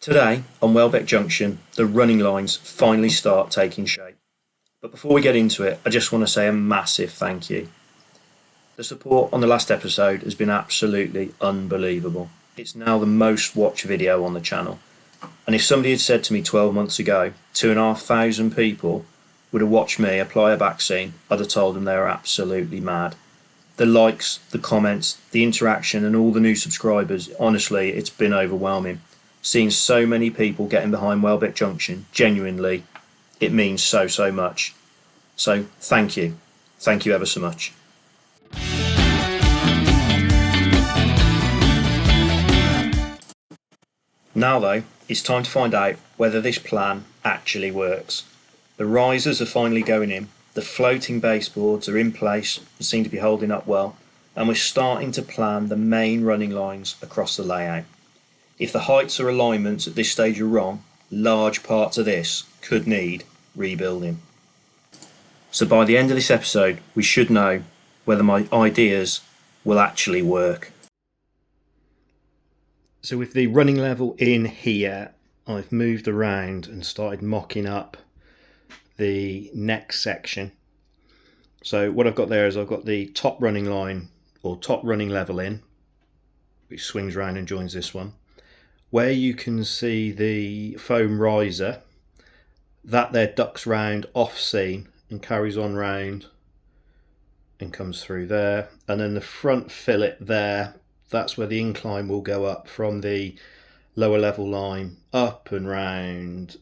Today, on Welbeck Junction, the running lines finally start taking shape. But before we get into it, I just want to say a massive thank you. The support on the last episode has been absolutely unbelievable. It's now the most watched video on the channel. And if somebody had said to me 12 months ago, 2,500 people would have watched me apply a vaccine, I'd have told them they were absolutely mad. The likes, the comments, the interaction and all the new subscribers, honestly, it's been overwhelming. Seeing so many people getting behind Welbeck Junction, genuinely, it means so much. So thank you. Thank you ever so much. Now though, it's time to find out whether this plan actually works. The risers are finally going in, the floating baseboards are in place and seem to be holding up well, and we're starting to plan the main running lines across the layout. If the heights or alignments at this stage are wrong, large parts of this could need rebuilding. So by the end of this episode, we should know whether my ideas will actually work. So with the running level in here, I've moved around and started mocking up the next section. So what I've got there is I've got the top running line or top running level in, which swings around and joins this one. Where you can see the foam riser, that there ducks round off seam and carries on round and comes through there. And then the front fillet there, that's where the incline will go up from the lower level line up and round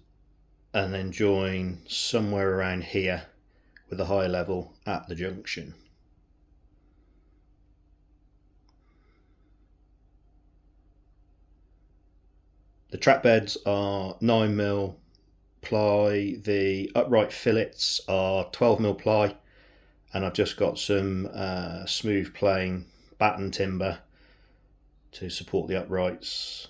and then join somewhere around here with the higher level at the junction. The track beds are 9mm ply, the upright fillets are 12mm ply, and I've just got some smooth plain batten timber to support the uprights,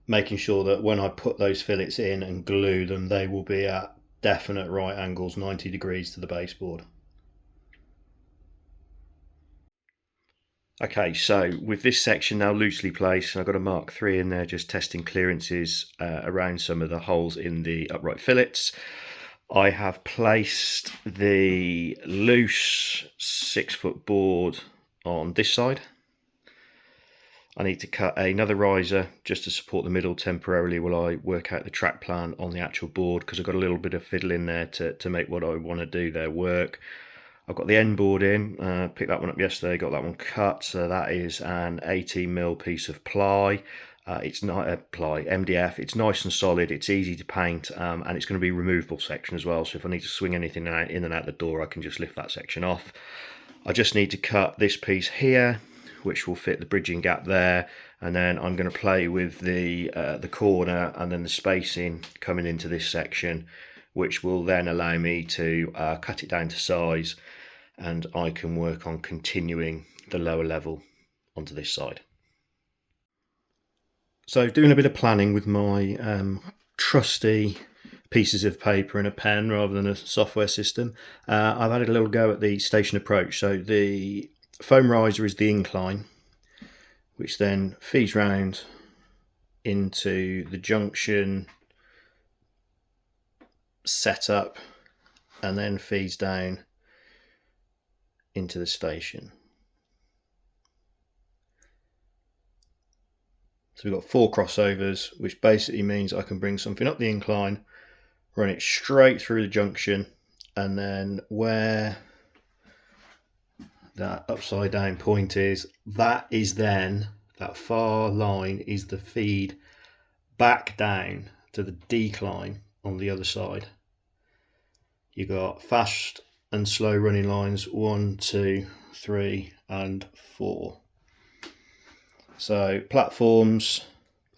making sure that when I put those fillets in and glue them, they will be at definite right angles, 90 degrees to the baseboard. Okay, so with this section now loosely placed, I've got a Mark 3 in there just testing clearances around some of the holes in the upright fillets. I have placed the loose 6-foot board on this side. I need to cut another riser just to support the middle temporarily while I work out the track plan on the actual board, because I've got a little bit of fiddle in there to make what I want to do there work. I've got the end board in, picked that one up yesterday, got that one cut, so that is an 18mm piece of ply. It's not a ply, MDF, it's nice and solid, it's easy to paint, and it's going to be a removable section as well, so if I need to swing anything out, in and out the door, I can just lift that section off. I just need to cut this piece here, which will fit the bridging gap there, and then I'm going to play with the corner and then the spacing coming into this section, which will then allow me to cut it down to size, and I can work on continuing the lower level onto this side. So doing a bit of planning with my trusty pieces of paper and a pen rather than a software system, I've had a little go at the station approach. So the foam riser is the incline, which then feeds round into the junction setup and then feeds down into the station. So we've got 4 crossovers, which basically means I can bring something up the incline, run it straight through the junction, and then where that upside down point is, that far line is the feed back down to the decline on the other side. You got fast and slow running lines 1, 2, 3 and 4. So platforms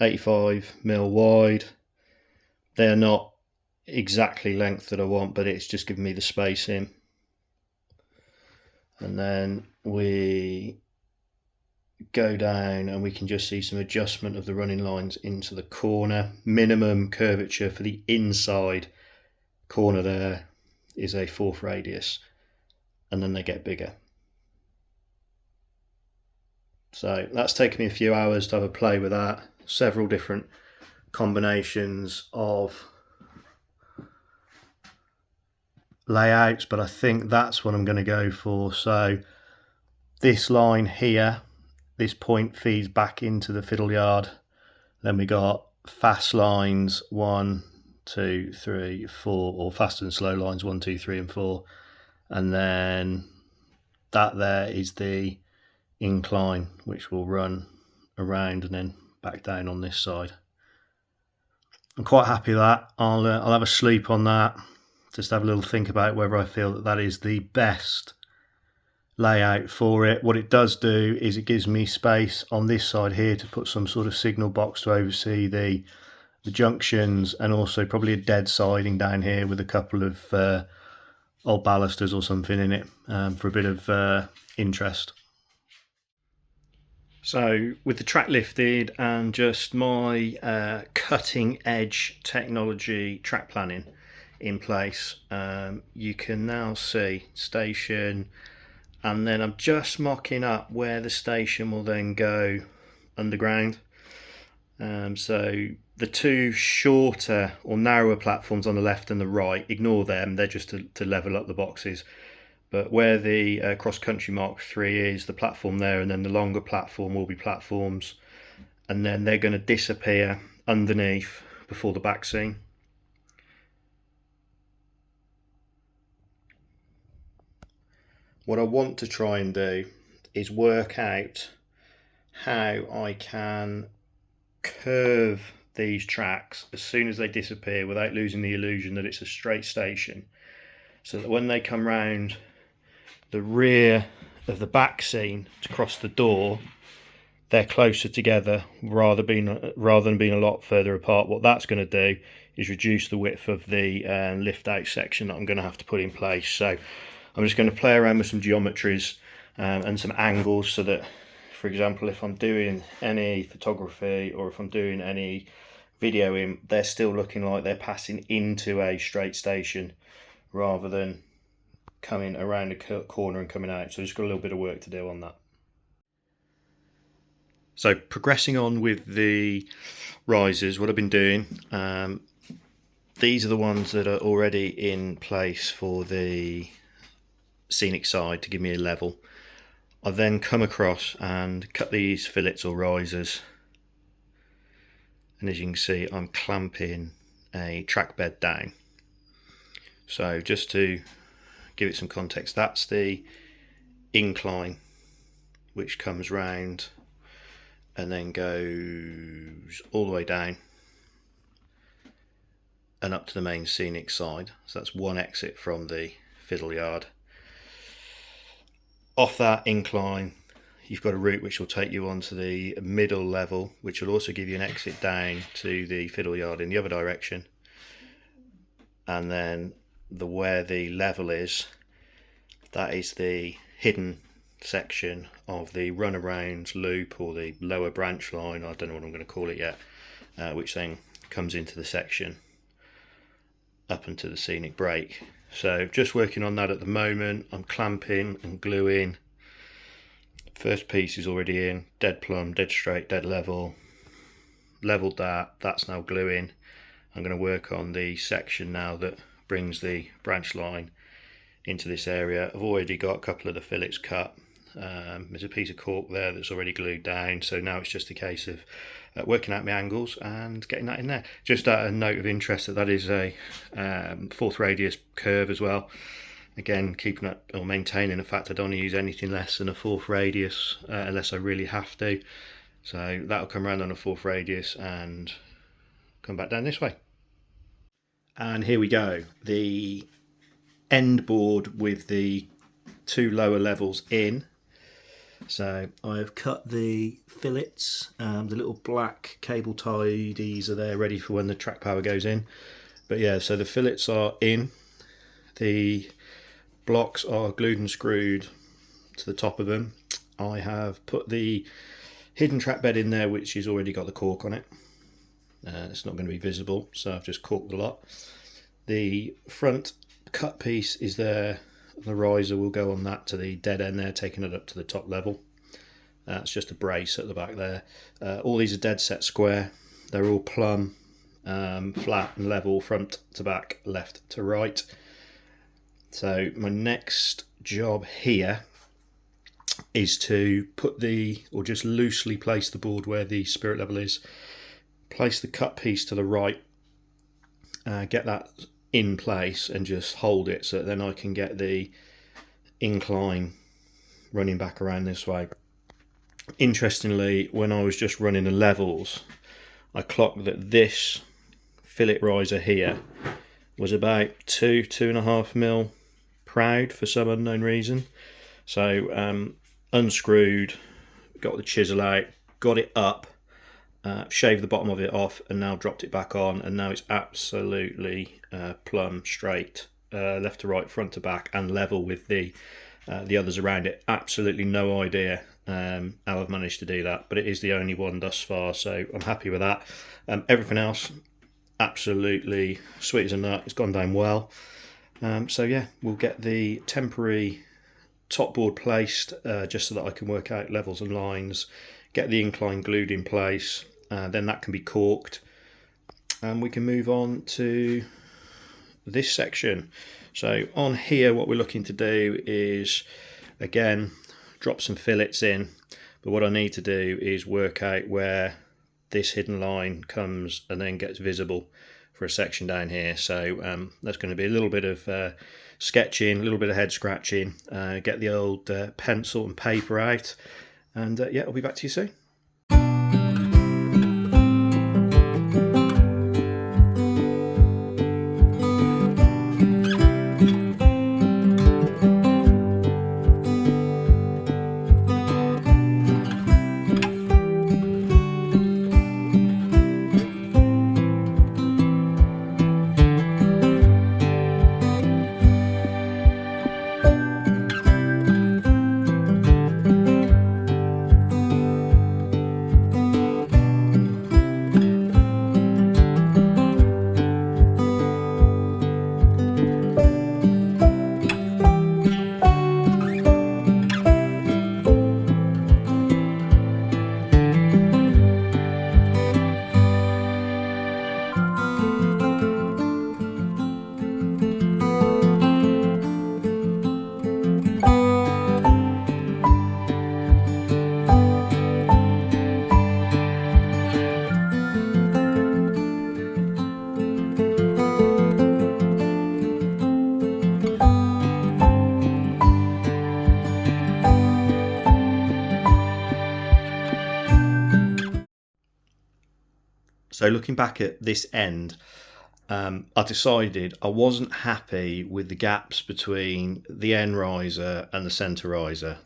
85mm wide. They're not exactly length that I want, but it's just giving me the spacing. And then we go down and we can just see some adjustment of the running lines into the corner. Minimum curvature for the inside corner there is a 4th radius, and then they get bigger. So that's taken me a few hours to have a play with that, several different combinations of layouts, but I think that's what I'm going to go for. So this line here, this point feeds back into the fiddle yard. Then we got fast lines 1, 2, 3, 4, or fast and slow lines 1, 2, 3, and 4, and then that there is the incline, which will run around and then back down on this side. I'm quite happy with that. I'll have a sleep on that, just have a little think about whether I feel that that is the best layout for it. What it does do is it gives me space on this side here to put some sort of signal box to oversee the junctions, and also probably a dead siding down here with a couple of old balusters or something in it for a bit of interest. So with the track lifted and just my cutting edge technology track planning in place, you can now see station, and then I'm just mocking up where the station will then go underground. So the two shorter or narrower platforms on the left and the right, ignore them, they're just to level up the boxes. But where the cross-country Mark III is, the platform there, and then the longer platform will be platforms, and then they're going to disappear underneath before the back scene. What I want to try and do is work out how I can curve these tracks as soon as they disappear without losing the illusion that it's a straight station, so that when they come round the rear of the back scene to cross the door, they're closer together rather than being a lot further apart. What that's going to do is reduce the width of the lift out section that I'm going to have to put in place. So I'm just going to play around with some geometries and some angles, so that, for example, if I'm doing any photography or if I'm doing any videoing, they're still looking like they're passing into a straight station rather than coming around a corner and coming out. So just got a little bit of work to do on that. So progressing on with the risers, what I've been doing, these are the ones that are already in place for the scenic side to give me a level. I then come across and cut these fillets or risers, and as you can see, I'm clamping a track bed down. So just to give it some context, that's the incline which comes round and then goes all the way down and up to the main scenic side. So that's one exit from the fiddle yard. Off that incline, you've got a route which will take you onto the middle level, which will also give you an exit down to the fiddle yard in the other direction. And then where the level is, that is the hidden section of the runaround loop, or the lower branch line, I don't know what I'm going to call it yet, which then comes into the section up into the scenic break. So just working on that at the moment. I'm clamping and gluing. First piece is already in, dead plumb, dead straight, dead level. Leveled that, that's now gluing. I'm going to work on the section now that brings the branch line into this area. I've already got a couple of the fillets cut. There's a piece of cork there that's already glued down, so now it's just a case of working out my angles and getting that in there. Just a note of interest that is a 4th radius curve as well. Again, keeping up or maintaining the fact I don't want to use anything less than a 4th radius unless I really have to. So that'll come around on a 4th radius and come back down this way. And here we go, the end board with the 2 lower levels in. So I've cut the fillets, the little black cable tidies are there ready for when the track power goes in. But yeah, so the fillets are in, the blocks are glued and screwed to the top of them. I have put the hidden track bed in there, which has already got the cork on it. It's not going to be visible, so I've just corked the lot. The front cut piece is there, the riser will go on that to the dead end there, taking it up to the top level. That's just a brace at the back there. All these are dead set square, they're all plumb, flat and level, front to back, left to right. So my next job here is to or just loosely place the board where the spirit level is, place the cut piece to the right, get that in place and just hold it so that then I can get the incline running back around this way. Interestingly, when I was just running the levels, I clocked that this fillet riser here was about 2.5 mil proud for some unknown reason. So unscrewed, got the chisel out, got it up, shaved the bottom of it off, and now dropped it back on, and now it's absolutely plumb straight, left to right, front to back, and level with the others around it. Absolutely no idea how I've managed to do that, but it is the only one thus far, so I'm happy with that. Everything else absolutely sweet as a nut. It's gone down well. So yeah, we'll get the temporary top board placed just so that I can work out levels and lines, get the incline glued in place, then that can be caulked, and we can move on to this section. So on here, what we're looking to do is, again, drop some fillets in, but what I need to do is work out where this hidden line comes and then gets visible for a section down here. So that's going to be a little bit of sketching, a little bit of head scratching, get the old pencil and paper out, and yeah, I'll be back to you soon. So looking back at this end, I decided I wasn't happy with the gaps between the end riser and the centre riser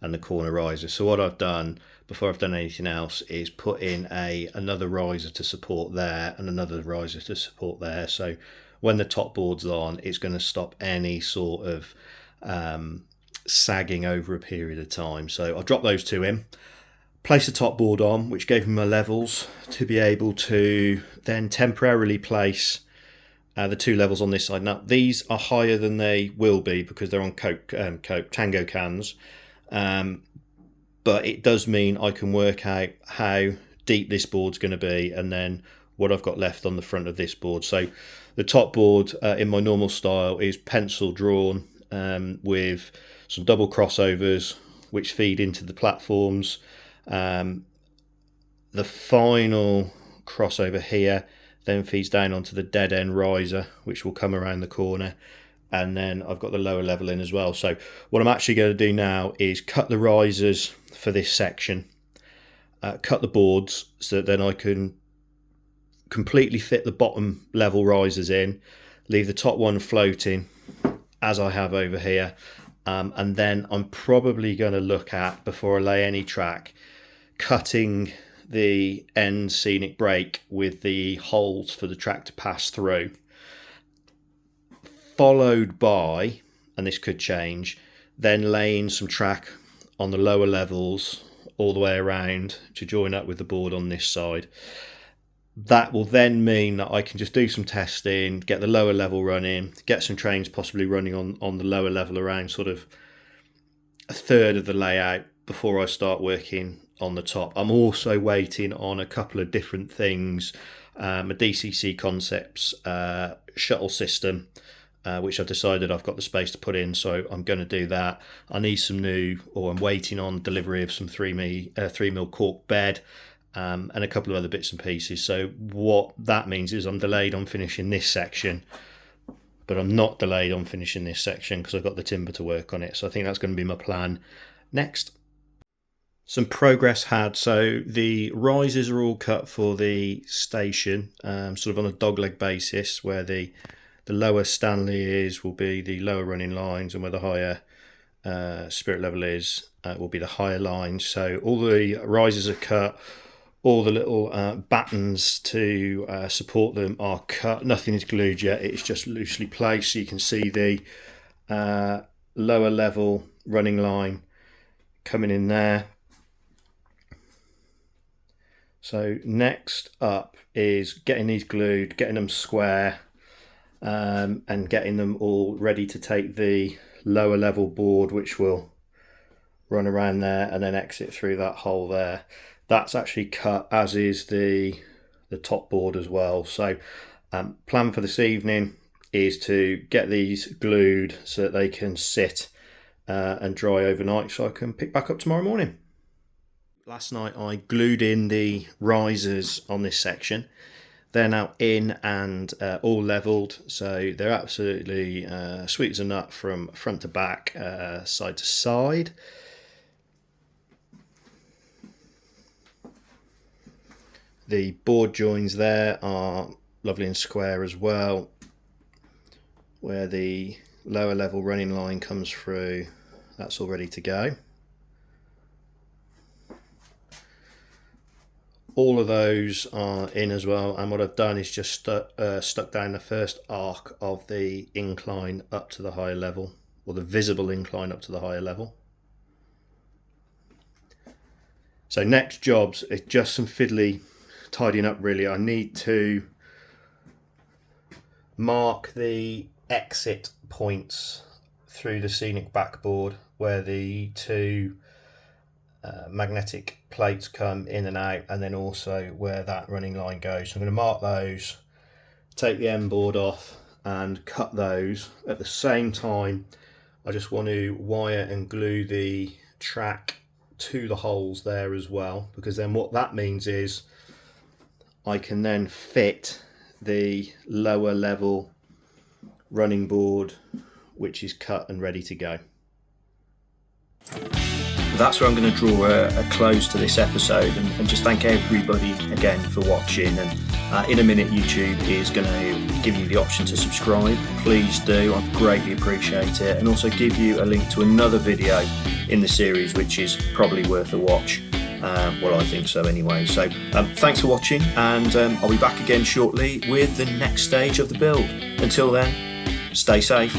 and the corner riser. So what I've done before I've done anything else is put in another riser to support there and another riser to support there. So when the top board's on, it's going to stop any sort of sagging over a period of time. So I've dropped those two in. Place the top board on, which gave me my levels to be able to then temporarily place the two levels on this side. Now these are higher than they will be because they're on Coke Tango cans, but it does mean I can work out how deep this board's going to be and then what I've got left on the front of this board. So the top board in my normal style is pencil drawn with some double crossovers which feed into the platforms. The final crossover here then feeds down onto the dead end riser, which will come around the corner, and then I've got the lower level in as well. So what I'm actually going to do now is cut the risers for this section, cut the boards so that then I can completely fit the bottom level risers in, leave the top one floating as I have over here, and then I'm probably going to look at, before I lay any track, cutting the end scenic break with the holes for the track to pass through, followed by, and this could change, then laying some track on the lower levels all the way around to join up with the board on this side. That will then mean that I can just do some testing, get the lower level running, get some trains possibly running on the lower level around sort of a third of the layout before I start working on the top. I'm also waiting on a couple of different things, a DCC Concepts shuttle system, which I've decided I've got the space to put in, so I'm going to do that. I need some new, or I'm waiting on delivery of some 3mm cork bed, and a couple of other bits and pieces. So what that means is I'm delayed on finishing this section, but I'm not delayed on finishing this section because I've got the timber to work on it. So I think that's going to be my plan next. Some progress had. So the risers are all cut for the station, sort of on a dogleg basis, where the lower Stanley will be the lower running lines, and where the higher spirit level will be the higher lines. So all the risers are cut. All the little battens to support them are cut. Nothing is glued yet. It's just loosely placed. So you can see the lower level running line coming in there. So next up is getting these glued, getting them square, and getting them all ready to take the lower level board, which will run around there and then exit through that hole there. That's actually cut, as is the top board as well. So plan for this evening is to get these glued so that they can sit and dry overnight, so I can pick back up tomorrow morning. Last night I glued in the risers on this section. They're now in and all levelled, so they're absolutely sweet as a nut from front to back, side to side. The board joins there are lovely and square as well. Where the lower level running line comes through, that's all ready to go. All of those are in as well, and what I've done is just stuck down the first arc of the incline up to the higher level, or the visible incline up to the higher level. So next jobs is just some fiddly tidying up really. I need to mark the exit points through the scenic backboard where the two magnetic plates come in and out, and then also where that running line goes. So I'm going to mark those, take the end board off and cut those. At the same time, I just want to wire and glue the track to the holes there as well, because then what that means is I can then fit the lower level running board, which is cut and ready to go. That's where I'm going to draw a close to this episode, and just thank everybody again for watching. And in a minute YouTube is going to give you the option to subscribe. Please do, I'd greatly appreciate it, and also give you a link to another video in the series which is probably worth a watch. Well, I think so anyway. So thanks for watching, and I'll be back again shortly with the next stage of the build. Until then, stay safe.